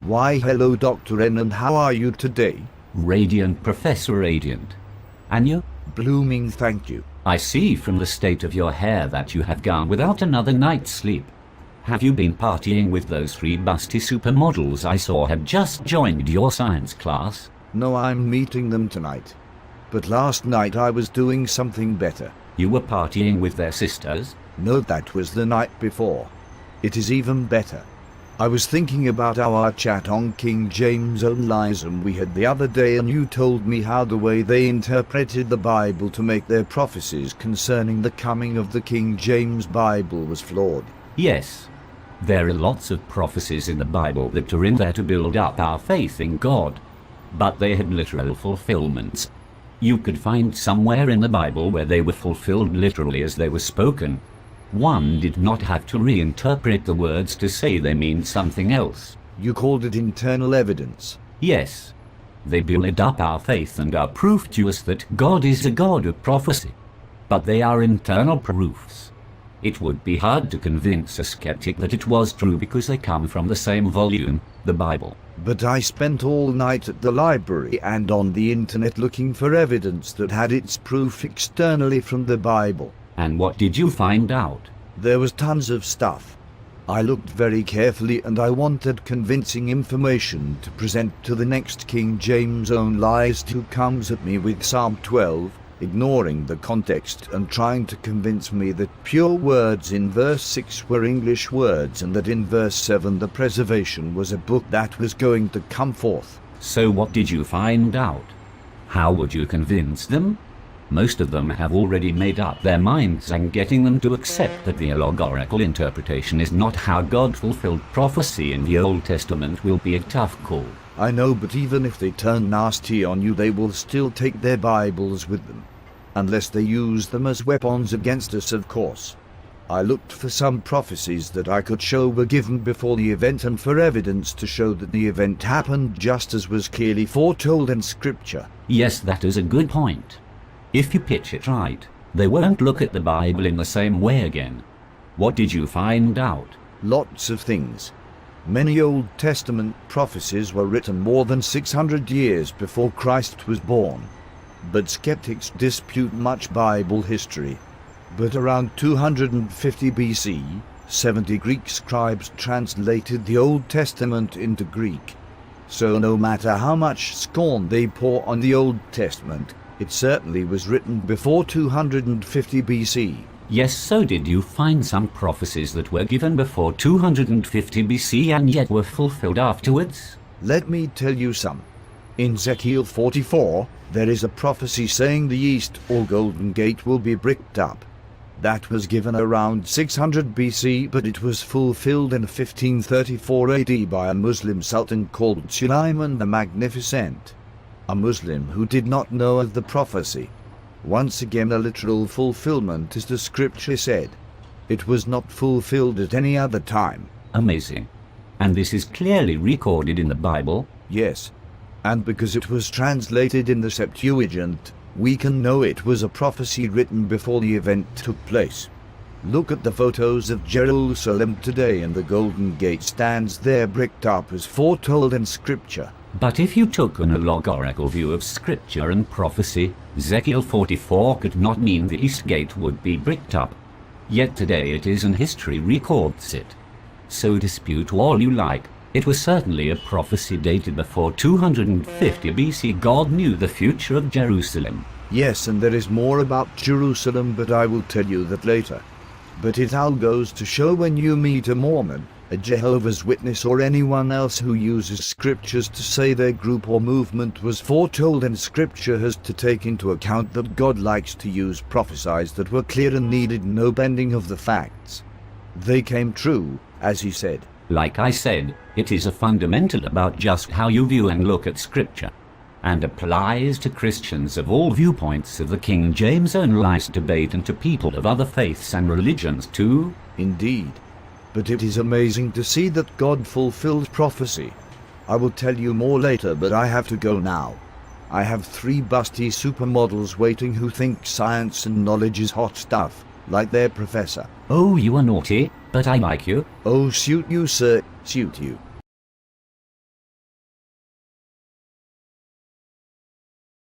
Why hello Dr. N, and how are you today? Radiant, Professor Radiant. And you? Blooming, thank you. I see from the state of your hair that you have gone without another night's sleep. Have you been partying with those 3 busty supermodels I saw had just joined your science class? No, I'm meeting them tonight. But last night I was doing something better. You were partying with their sisters? No, that was the night before. It is even better. I was thinking about our chat on King James Onlyism we had the other day, and you told me how the way they interpreted the Bible to make their prophecies concerning the coming of the King James Bible was flawed. Yes. There are lots of prophecies in the Bible that are in there to build up our faith in God. But they had literal fulfillments. You could find somewhere in the Bible where they were fulfilled literally as they were spoken. One did not have to reinterpret the words to say they mean something else. You called it internal evidence. Yes. They build up our faith and are proof to us that God is a God of prophecy. But they are internal proofs. It would be hard to convince a skeptic that it was true because they come from the same volume, the Bible. But I spent all night at the library and on the internet looking for evidence that had its proof externally from the Bible. And what did you find out? There was tons of stuff. I looked very carefully and I wanted convincing information to present to the next King James Onlyist who comes at me with Psalm 12, ignoring the context and trying to convince me that pure words in verse 6 were English words and that in verse 7 the preservation was a book that was going to come forth. So what did you find out? How would you convince them? Most of them have already made up their minds, and getting them to accept that the allegorical interpretation is not how God fulfilled prophecy in the Old Testament will be a tough call. I know, but even if they turn nasty on you, they will still take their Bibles with them. Unless they use them as weapons against us, of course. I looked for some prophecies that I could show were given before the event, and for evidence to show that the event happened just as was clearly foretold in Scripture. Yes, that is a good point. If you pitch it right, they won't look at the Bible in the same way again. What did you find out? Lots of things. Many Old Testament prophecies were written more than 600 years before Christ was born. But skeptics dispute much Bible history. But around 250 BC, 70 Greek scribes translated the Old Testament into Greek. So no matter how much scorn they pour on the Old Testament, it certainly was written before 250 BC. Yes, so did you find some prophecies that were given before 250 BC and yet were fulfilled afterwards? Let me tell you some. In Ezekiel 44, there is a prophecy saying the east or Golden Gate will be bricked up. That was given around 600 BC, but it was fulfilled in 1534 AD by a Muslim sultan called Suleiman the Magnificent. A Muslim who did not know of the prophecy. Once again a literal fulfillment, as the scripture said. It was not fulfilled at any other time. Amazing. And this is clearly recorded in the Bible? Yes. And because it was translated in the Septuagint, we can know it was a prophecy written before the event took place. Look at the photos of Jerusalem today, and the Golden Gate stands there bricked up as foretold in Scripture. But if you took an allegorical view of Scripture and prophecy, Ezekiel 44 could not mean the East Gate would be bricked up. Yet today it is, and history records it. So dispute all you like, it was certainly a prophecy dated before 250 BC. God knew the future of Jerusalem. Yes, and there is more about Jerusalem, but I will tell you that later. But it all goes to show, when you meet a Mormon, a Jehovah's Witness, or anyone else who uses scriptures to say their group or movement was foretold in Scripture, has to take into account that God likes to use prophecies that were clear and needed no bending of the facts. They came true, as he said. Like I said, it is a fundamental about just how you view and look at Scripture, and applies to Christians of all viewpoints of the King James Onlyist debate, and to people of other faiths and religions too. Indeed. But it is amazing to see that God fulfills prophecy. I will tell you more later, but I have to go now. I have 3 busty supermodels waiting who think science and knowledge is hot stuff, like their professor. Oh, you are naughty, but I like you. Oh, shoot you, sir, shoot you.